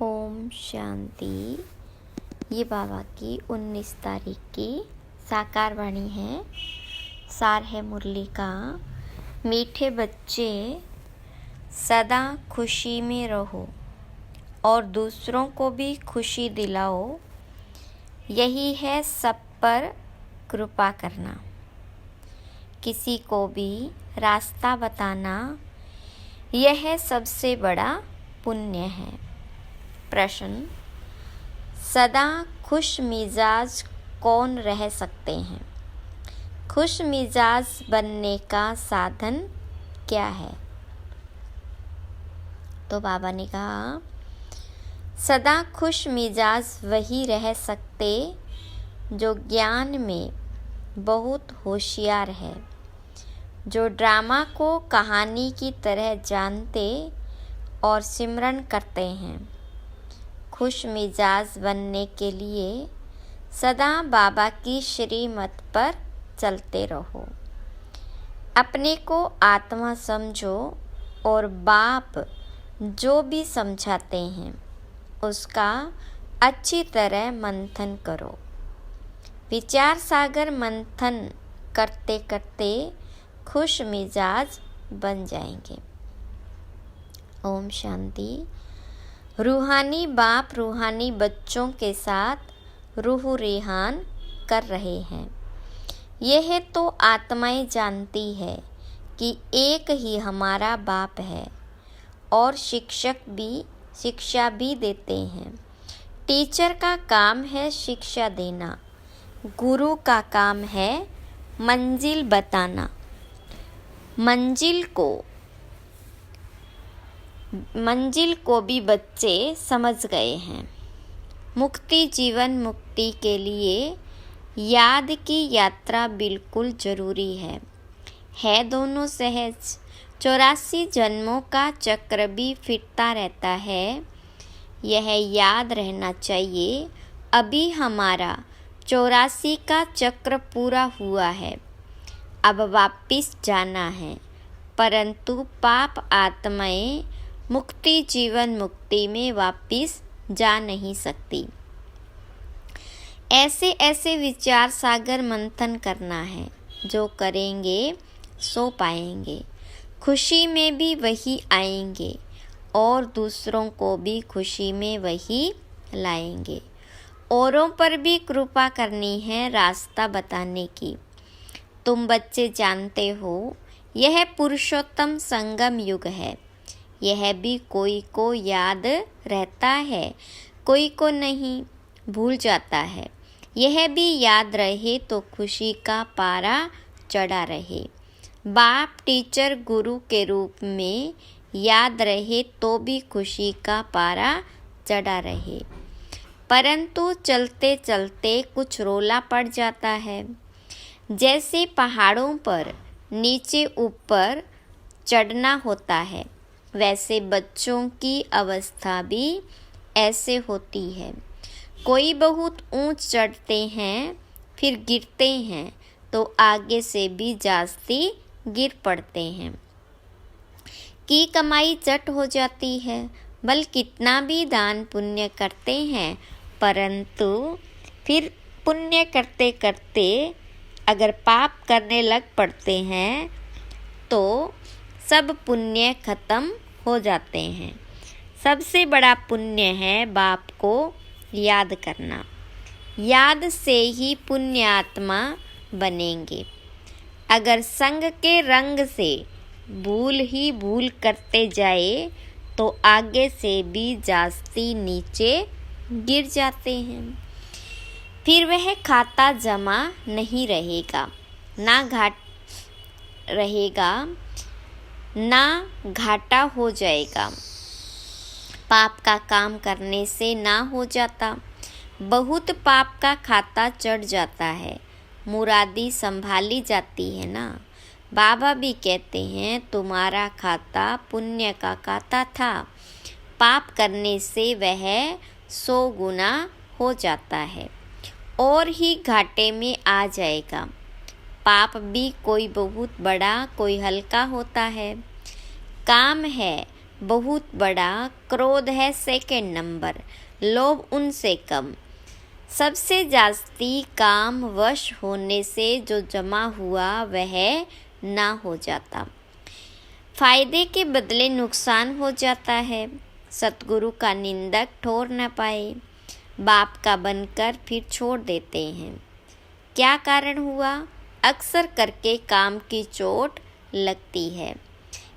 ओम शांति। ये बाबा की 19 तारीख की साकार वाणी है। सार है मुरली का। मीठे बच्चे, सदा खुशी में रहो और दूसरों को भी खुशी दिलाओ। यही है सब पर कृपा करना। किसी को भी रास्ता बताना, यह सबसे बड़ा पुण्य है। प्रश्न: सदा खुश मिजाज कौन रह सकते हैं? खुश मिजाज बनने का साधन क्या है? तो बाबा ने कहा, सदा खुश मिजाज वही रह सकते जो ज्ञान में बहुत होशियार है, जो ड्रामा को कहानी की तरह जानते और सिमरन करते हैं। खुश मिजाज बनने के लिए सदा बाबा की श्रीमत पर चलते रहो। अपने को आत्मा समझो और बाप जो भी समझाते हैं उसका अच्छी तरह मंथन करो। विचार सागर मंथन करते करते खुश मिजाज बन जाएंगे। ओम शांति। रूहानी बाप रूहानी बच्चों के साथ रूह रेहान कर रहे हैं। यह तो आत्माएं जानती है कि एक ही हमारा बाप है और शिक्षक भी शिक्षा भी देते हैं। टीचर का काम है शिक्षा देना, गुरु का काम है मंजिल बताना। मंजिल को भी बच्चे समझ गए हैं। मुक्ति जीवन मुक्ति के लिए याद की यात्रा बिल्कुल जरूरी है दोनों सहज। 84 जन्मों का चक्र भी फिरता रहता है, यह याद रहना चाहिए। अभी हमारा 84 का चक्र पूरा हुआ है, अब वापिस जाना है, परंतु पाप आत्माएं मुक्ति जीवन मुक्ति में वापिस जा नहीं सकती। ऐसे विचार सागर मंथन करना है। जो करेंगे सो पाएंगे। खुशी में भी वही आएंगे और दूसरों को भी खुशी में वही लाएंगे। औरों पर भी कृपा करनी है रास्ता बताने की। तुम बच्चे जानते हो यह पुरुषोत्तम संगम युग है। यह भी कोई को याद रहता है, कोई को नहीं, भूल जाता है। यह भी याद रहे तो खुशी का पारा चढ़ा रहे। बाप टीचर गुरु के रूप में याद रहे तो भी खुशी का पारा चढ़ा रहे। परंतु चलते चलते कुछ रोला पड़ जाता है। जैसे पहाड़ों पर नीचे ऊपर चढ़ना होता है, वैसे बच्चों की अवस्था भी ऐसे होती है। कोई बहुत ऊंच चढ़ते हैं फिर गिरते हैं तो आगे से भी जास्ती गिर पड़ते हैं। की कमाई चट हो जाती है। बल कितना भी दान पुण्य करते हैं, परंतु फिर पुण्य करते करते अगर पाप करने लग पड़ते हैं तो सब पुण्य खत्म हो जाते हैं। सबसे बड़ा पुण्य है बाप को याद करना। याद से ही पुण्य आत्मा बनेंगे। अगर संग के रंग से भूल ही भूल करते जाए तो आगे से भी जास्ती नीचे गिर जाते हैं। फिर वह खाता जमा नहीं रहेगा, ना घाटा हो जाएगा। पाप का काम करने से ना हो जाता, बहुत पाप का खाता चढ़ जाता है। मुरादी संभाली जाती है ना। बाबा भी कहते हैं तुम्हारा खाता पुण्य का खाता था, पाप करने से वह 100 गुना हो जाता है और ही घाटे में आ जाएगा। पाप भी कोई बहुत बड़ा कोई हल्का होता है। काम है बहुत बड़ा, क्रोध है सेकंड नंबर, लोभ उनसे कम। सबसे जास्ती काम वश होने से जो जमा हुआ वह ना हो जाता, फायदे के बदले नुकसान हो जाता है। सतगुरु का निंदक ठोर न पाए, बाप का बनकर फिर छोड़ देते हैं। क्या कारण हुआ? अक्सर करके काम की चोट लगती है।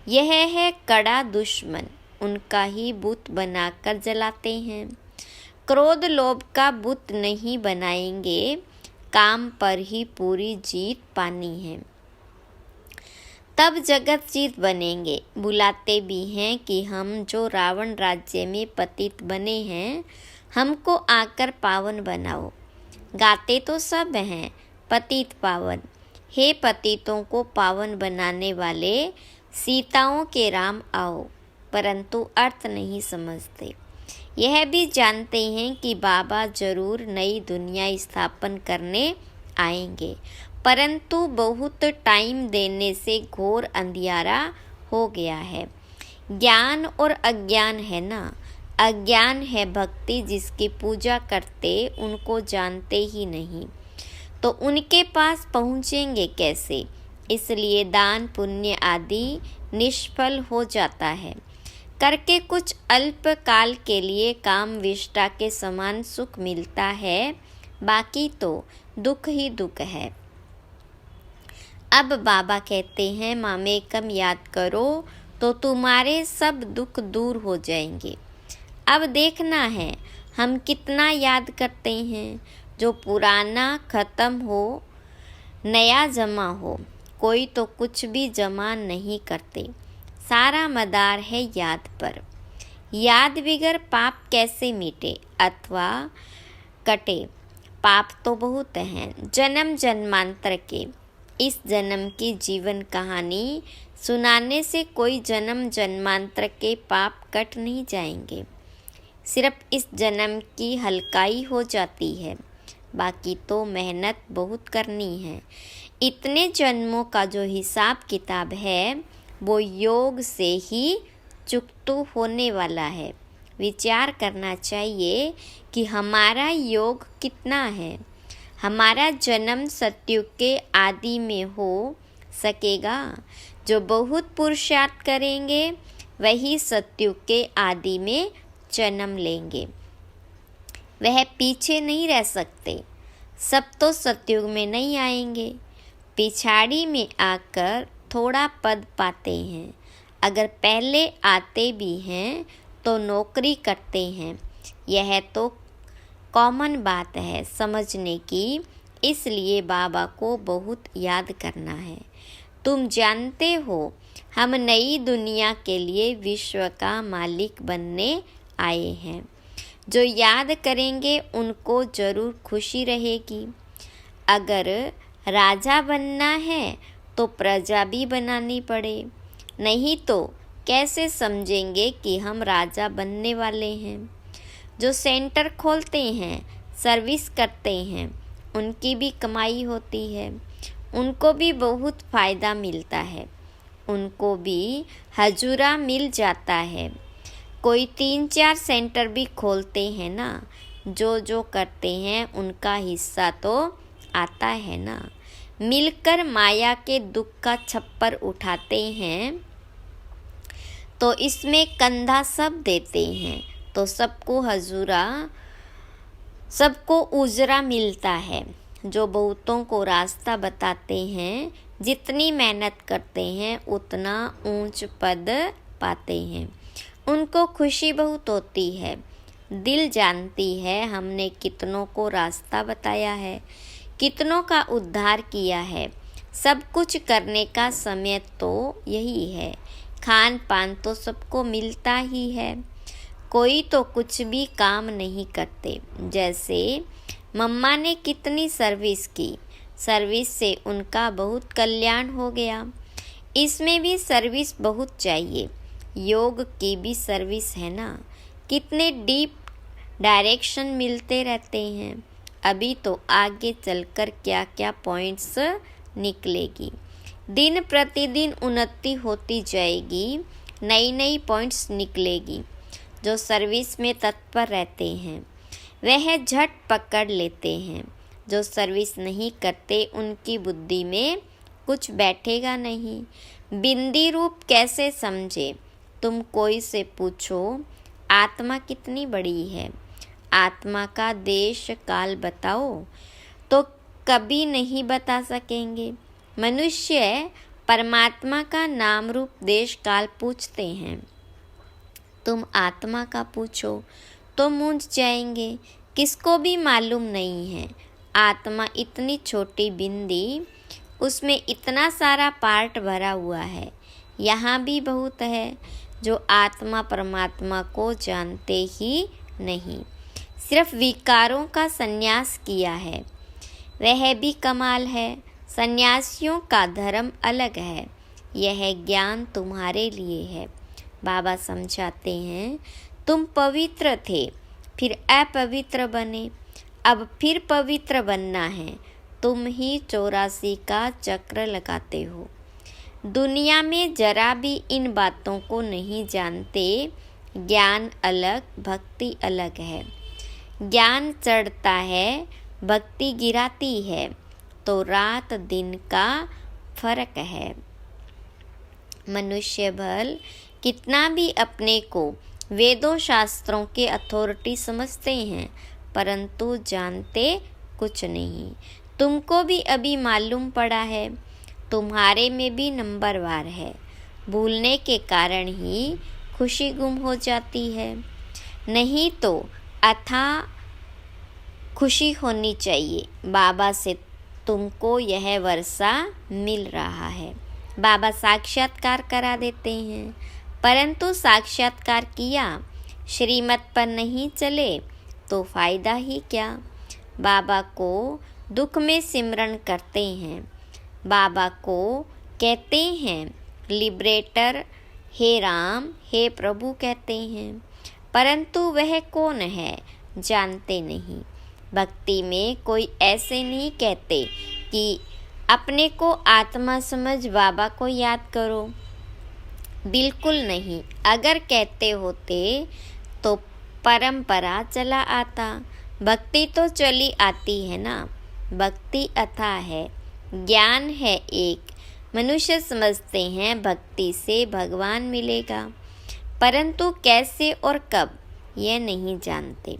यह है कड़ा दुश्मन, उनका ही बुत बनाकर जलाते हैं। क्रोध लोभ का बुत नहीं बनाएंगे, काम पर ही पूरी जीत पानी है। तब जगत जीत बनेंगे। बुलाते भी हैं कि हम जो रावण राज्य में पतित बने हैं, हमको आकर पावन बनाओ। गाते तो सब हैं पतित पावन, हे पतितों को पावन बनाने वाले, सीताओं के राम आओ। परंतु अर्थ नहीं समझते। यह भी जानते हैं कि बाबा जरूर नई दुनिया स्थापन करने आएंगे, परंतु बहुत टाइम देने से घोर अंधियारा हो गया है। ज्ञान और अज्ञान है ना। अज्ञान है भक्ति, जिसकी पूजा करते उनको जानते ही नहीं, तो उनके पास पहुँचेंगे कैसे? इसलिए दान पुण्य आदि निष्फल हो जाता है। करके कुछ अल्प काल के लिए काम विष्टा के समान सुख मिलता है, बाकी तो दुख ही दुख है। अब बाबा कहते हैं मामेकम याद करो तो तुम्हारे सब दुख दूर हो जाएंगे। अब देखना है हम कितना याद करते हैं। जो पुराना खत्म हो, नया जमा हो। कोई तो कुछ भी जमा नहीं करते, सारा मदार है याद पर। याद बिगर पाप कैसे मिटे अथवा कटे? पाप तो बहुत हैं, जन्म जन्मांतर के। इस जन्म की जीवन कहानी सुनाने से कोई जन्म जन्मांतर के पाप कट नहीं जाएंगे। सिर्फ इस जन्म की हल्काई हो जाती है, बाकी तो मेहनत बहुत करनी है। इतने जन्मों का जो हिसाब किताब है, वो योग से ही चुकतू होने वाला है। विचार करना चाहिए कि हमारा योग कितना है। हमारा जन्म सतयुग के आदि में हो सकेगा? जो बहुत पुरुषार्थ करेंगे वही सतयुग के आदि में जन्म लेंगे। वह पीछे नहीं रह सकते। सब तो सतयुग में नहीं आएंगे, पिछाड़ी में आकर थोड़ा पद पाते हैं। अगर पहले आते भी हैं तो नौकरी करते हैं। यह तो कॉमन बात है समझने की, इसलिए बाबा को बहुत याद करना है। तुम जानते हो हम नई दुनिया के लिए विश्व का मालिक बनने आए हैं। जो याद करेंगे उनको जरूर खुशी रहेगी। अगर राजा बनना है तो प्रजा भी बनानी पड़े, नहीं तो कैसे समझेंगे कि हम राजा बनने वाले हैं। जो सेंटर खोलते हैं, सर्विस करते हैं, उनकी भी कमाई होती है, उनको भी बहुत फ़ायदा मिलता है, उनको भी हजूरा मिल जाता है। कोई 3-4 सेंटर भी खोलते हैं ना, जो करते हैं उनका हिस्सा तो आता है ना। मिलकर माया के दुख का छप्पर उठाते हैं तो इसमें कंधा सब देते हैं, तो सबको हजूरा, सबको उजरा मिलता है। जो बहुतों को रास्ता बताते हैं, जितनी मेहनत करते हैं उतना ऊंच पद पाते हैं, उनको खुशी बहुत होती है। दिल जानती है हमने कितनों को रास्ता बताया है, कितनों का उद्धार किया है। सब कुछ करने का समय तो यही है। खान पान तो सबको मिलता ही है, कोई तो कुछ भी काम नहीं करते। जैसे मम्मा ने कितनी सर्विस की, सर्विस से उनका बहुत कल्याण हो गया। इसमें भी सर्विस बहुत चाहिए। योग की भी सर्विस है ना। कितने डीप डायरेक्शन मिलते रहते हैं। अभी तो आगे चलकर क्या क्या पॉइंट्स निकलेगी। दिन प्रतिदिन उन्नति होती जाएगी। नई नई पॉइंट्स निकलेगी। जो सर्विस में तत्पर रहते हैं वह झट पकड़ लेते हैं। जो सर्विस नहीं करते उनकी बुद्धि में कुछ बैठेगा नहीं। बिंदी रूप कैसे समझे? तुम कोई से पूछो आत्मा कितनी बड़ी है, आत्मा का देश काल बताओ, तो कभी नहीं बता सकेंगे। मनुष्य परमात्मा का नाम रूप देश काल पूछते हैं। तुम आत्मा का पूछो तो मूंझ जाएंगे। किसको भी मालूम नहीं है। आत्मा इतनी छोटी बिंदी, उसमें इतना सारा पार्ट भरा हुआ है। यहाँ भी बहुत है जो आत्मा परमात्मा को जानते ही नहीं, सिर्फ विकारों का संन्यास किया है। वह भी कमाल है। सन्यासियों का धर्म अलग है, यह ज्ञान तुम्हारे लिए है। बाबा समझाते हैं, तुम पवित्र थे, फिर अपवित्र बने, अब फिर पवित्र बनना है। तुम ही 84 का चक्र लगाते हो। दुनिया में जरा भी इन बातों को नहीं जानते। ज्ञान अलग, भक्ति अलग है। ज्ञान चढ़ता है, भक्ति गिराती है, तो रात दिन का फर्क है। मनुष्य भल कितना भी अपने को वेदों शास्त्रों के अथॉरिटी समझते हैं, परंतु जानते कुछ नहीं। तुमको भी अभी मालूम पड़ा है, तुम्हारे में भी नंबरवार है। भूलने के कारण ही खुशी गुम हो जाती है, नहीं तो अथाह खुशी होनी चाहिए। बाबा से तुमको यह वर्षा मिल रहा है। बाबा साक्षात्कार करा देते हैं, परंतु साक्षात्कार किया, श्रीमत पर नहीं चले तो फायदा ही क्या। बाबा को दुख में सिमरन करते हैं, बाबा को कहते हैं लिबरेटर, हे राम, हे प्रभु कहते हैं, परंतु वह कौन है जानते नहीं। भक्ति में कोई ऐसे नहीं कहते कि अपने को आत्मा समझ बाबा को याद करो, बिल्कुल नहीं। अगर कहते होते तो परंपरा चला आता। भक्ति तो चली आती है ना। भक्ति अथाह है, ज्ञान है एक। मनुष्य समझते हैं भक्ति से भगवान मिलेगा, परंतु कैसे और कब यह नहीं जानते।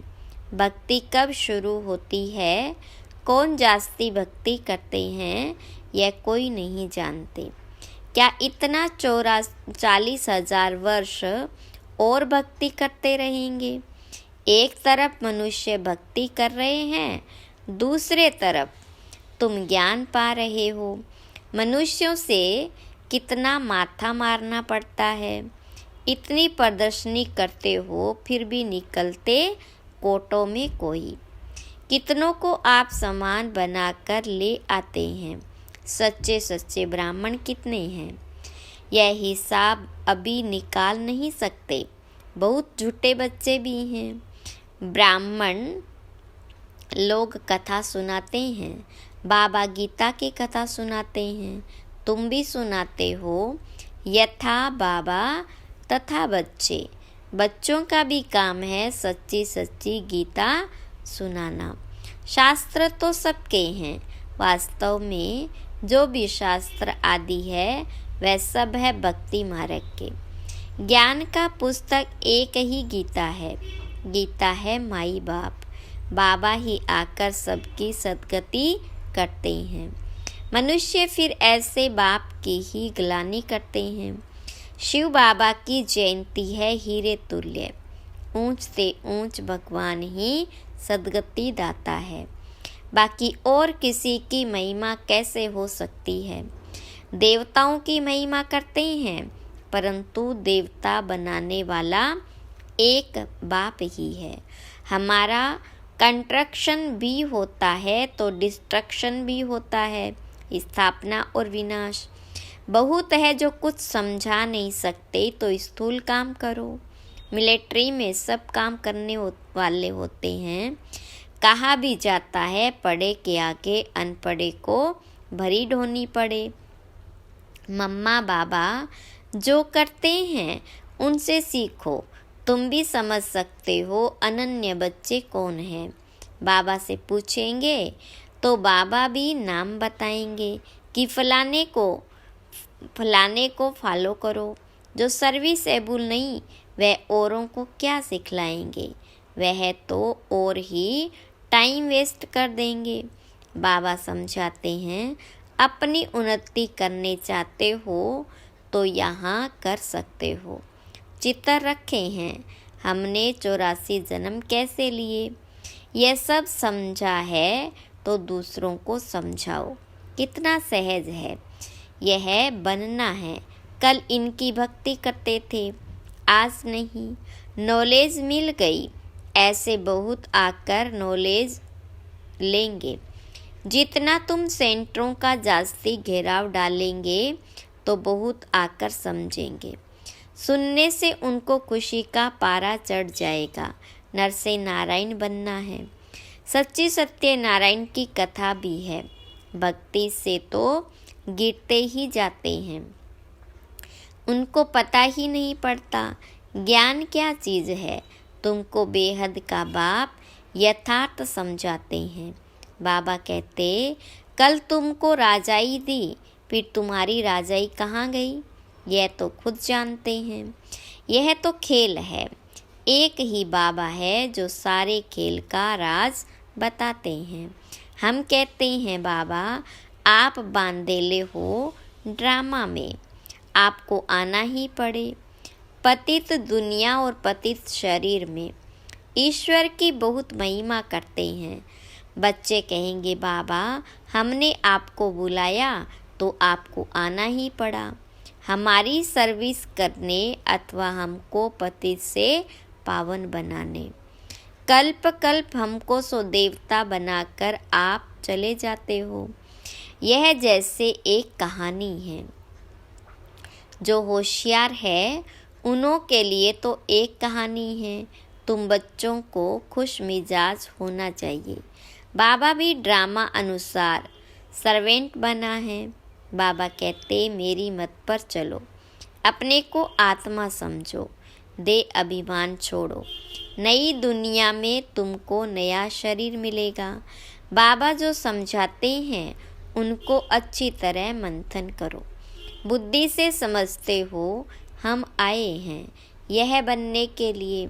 भक्ति कब शुरू होती है, कौन जास्ती भक्ति करते हैं, यह कोई नहीं जानते। क्या इतना 40,000 वर्ष और भक्ति करते रहेंगे? एक तरफ मनुष्य भक्ति कर रहे हैं, दूसरे तरफ तुम ज्ञान पा रहे हो। मनुष्यों से कितना माथा मारना पड़ता है। इतनी प्रदर्शनी करते हो, फिर भी निकलते कोटों में कोई। कितनों को आप समान बनाकर ले आते हैं। सच्चे सच्चे ब्राह्मण कितने हैं, यह हिसाब अभी निकाल नहीं सकते। बहुत झूठे बच्चे भी हैं। ब्राह्मण लोग कथा सुनाते हैं, बाबा गीता की कथा सुनाते हैं, तुम भी सुनाते हो। यथा बाबा तथा बच्चे, बच्चों का भी काम है सच्ची सच्ची गीता सुनाना। शास्त्र तो सबके हैं, वास्तव में जो भी शास्त्र आदि है वह सब है भक्ति मार्ग के। ज्ञान का पुस्तक एक ही गीता है। गीता है माई बाप, बाबा ही आकर सबकी सद्गति करते हैं। मनुष्य फिर ऐसे बाप की ही ग्लानि करते हैं। शिव बाबा की जयंती है हीरे तुल्य, ऊंच से ऊंच भगवान ही सद्गति दाता है। बाकी और किसी की महिमा कैसे हो सकती है। देवताओं की महिमा करते हैं, परंतु देवता बनाने वाला एक बाप ही है। हमारा कंस्ट्रक्शन भी होता है तो डिस्ट्रक्शन भी होता है, स्थापना और विनाश। बहुत है जो कुछ समझा नहीं सकते तो स्थूल काम करो। मिलिट्री में सब काम करने वाले होते हैं। कहा भी जाता है पढ़े के आगे अनपढ़े को भरी ढोनी पड़े। मम्मा बाबा जो करते हैं उनसे सीखो, तुम भी समझ सकते हो अनन्य बच्चे कौन हैं। बाबा से पूछेंगे तो बाबा भी नाम बताएंगे कि फलाने को फॉलो करो। जो सर्विसेबल नहीं वह औरों को क्या सिखलाएंगे, वह तो और ही टाइम वेस्ट कर देंगे। बाबा समझाते हैं, अपनी उन्नति करने चाहते हो तो यहाँ कर सकते हो। चित्र रखे हैं, हमने 84 जन्म कैसे लिए, यह सब समझा है तो दूसरों को समझाओ। कितना सहज है, यह बनना है। कल इनकी भक्ति करते थे, आज नहीं। नॉलेज मिल गई, ऐसे बहुत आकर नॉलेज लेंगे। जितना तुम सेंटरों का जास्ती घेराव डालेंगे तो बहुत आकर समझेंगे। सुनने से उनको खुशी का पारा चढ़ जाएगा। नर से नारायण बनना है। सच्ची सत्य नारायण की कथा भी है। भक्ति से तो गिरते ही जाते हैं, उनको पता ही नहीं पड़ता ज्ञान क्या चीज़ है। तुमको बेहद का बाप यथार्थ समझाते हैं। बाबा कहते, कल तुमको राजाई दी, फिर तुम्हारी राजाई कहाँ गई, यह तो खुद जानते हैं। यह तो खेल है, एक ही बाबा है जो सारे खेल का राज बताते हैं। हम कहते हैं, बाबा आप बांधेले हो ड्रामा में, आपको आना ही पड़े। पतित दुनिया और पतित शरीर में ईश्वर की बहुत महिमा करते हैं। बच्चे कहेंगे, बाबा हमने आपको बुलाया तो आपको आना ही पड़ा, हमारी सर्विस करने अथवा हमको पतित से पावन बनाने। कल्प कल्प हमको सो देवता बनाकर आप चले जाते हो। यह जैसे एक कहानी है। जो होशियार है उन्हों के लिए तो एक कहानी है। तुम बच्चों को खुश मिजाज होना चाहिए। बाबा भी ड्रामा अनुसार सर्वेंट बना है। बाबा कहते, मेरी मत पर चलो, अपने को आत्मा समझो, दे अभिमान छोड़ो। नई दुनिया में तुमको नया शरीर मिलेगा। बाबा जो समझाते हैं उनको अच्छी तरह मंथन करो। बुद्धि से समझते हो हम आए हैं यह बनने के लिए।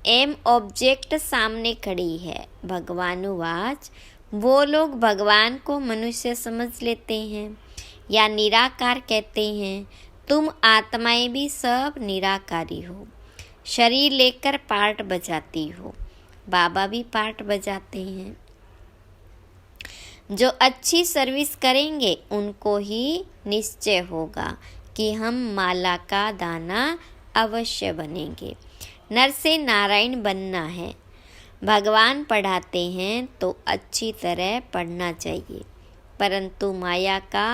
एम ऑब्जेक्ट सामने खड़ी है। भगवानुवाच, वो लोग भगवान को मनुष्य समझ लेते हैं या निराकार कहते हैं। तुम आत्माएं भी सब निराकारी हो। शरीर लेकर पार्ट बजाती हो, बाबा भी पार्ट बजाते हैं। जो अच्छी सर्विस करेंगे उनको ही निश्चय होगा कि हम माला का दाना अवश्य बनेंगे। नर से नारायण बनना है। भगवान पढ़ाते हैं तो अच्छी तरह पढ़ना चाहिए, परंतु माया का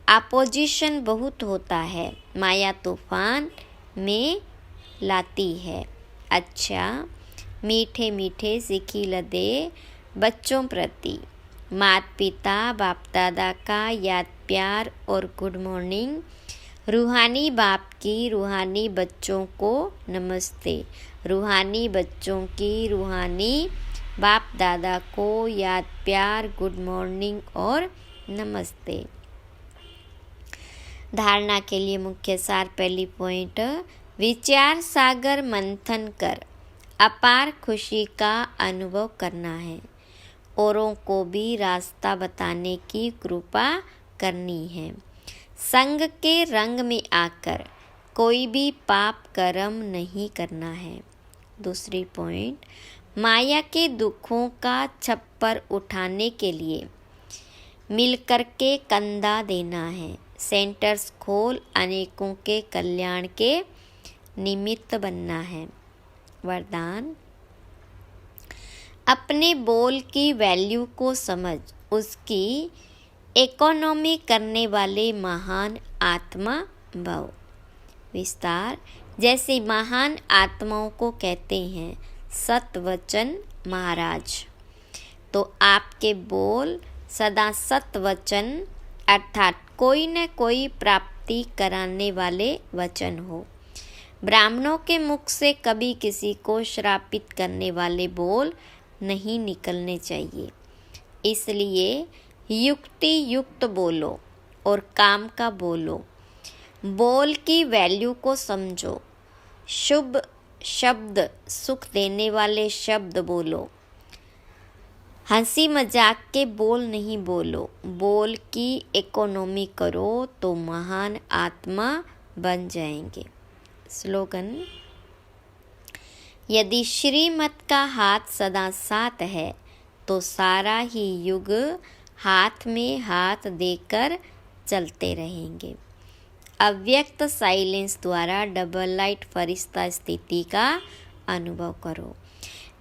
अपोजिशन बहुत होता है। माया तूफान में लाती है। अच्छा, मीठे मीठे सिखी लदे बच्चों प्रति माता पिता बाप दादा का याद प्यार और गुड मॉर्निंग। रूहानी बाप की रूहानी बच्चों को नमस्ते। रूहानी बच्चों की रूहानी बाप दादा को याद प्यार गुड मॉर्निंग और नमस्ते। धारणा के लिए मुख्य सार। पहली पॉइंट, विचार सागर मंथन कर अपार खुशी का अनुभव करना है। औरों को भी रास्ता बताने की कृपा करनी है। संग के रंग में आकर कोई भी पाप कर्म नहीं करना है। दूसरी पॉइंट, माया के दुखों का छप्पर उठाने के लिए मिलकर के कंधा देना है। सेंटर्स खोल अनेकों के कल्याण के निमित्त बनना है। वरदान, अपने बोल की वैल्यू को समझ उसकी इकोनॉमी करने वाले महान आत्मा भव। विस्तार, जैसे महान आत्माओं को कहते हैं सतवचन महाराज, तो आपके बोल सदा सतवचन अर्थात कोई न कोई प्राप्ति प्राप्ति कराने वाले वचन हो। ब्राह्मणों के मुख से कभी किसी को श्रापित करने वाले बोल नहीं निकलने चाहिए। इसलिए युक्ति युक्त बोलो और काम का बोलो। बोल की वैल्यू को समझो। शुभ शब्द, सुख देने वाले शब्द बोलो। हंसी मजाक के बोल नहीं बोलो। बोल की इकोनॉमी करो तो महान आत्मा बन जाएंगे। स्लोगन: यदि श्रीमत का हाथ सदा साथ है तो सारा ही युग हाथ में हाथ देकर चलते रहेंगे। अव्यक्त साइलेंस द्वारा डबल लाइट फरिश्ता स्थिति का अनुभव करो।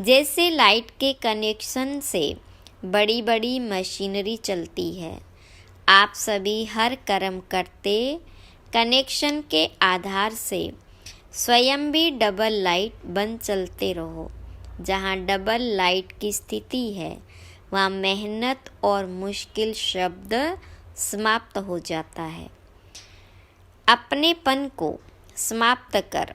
जैसे लाइट के कनेक्शन से बड़ी बड़ी मशीनरी चलती है, आप सभी हर कर्म करते कनेक्शन के आधार से स्वयं भी डबल लाइट बन चलते रहो। जहाँ डबल लाइट की स्थिति है वहाँ मेहनत और मुश्किल शब्द समाप्त हो जाता है। अपनेपन को समाप्त कर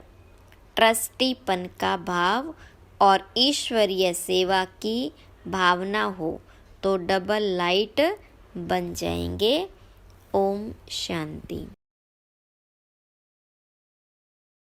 ट्रस्टीपन का भाव और ईश्वरीय सेवा की भावना हो तो डबल लाइट बन जाएंगे। ओम शांति।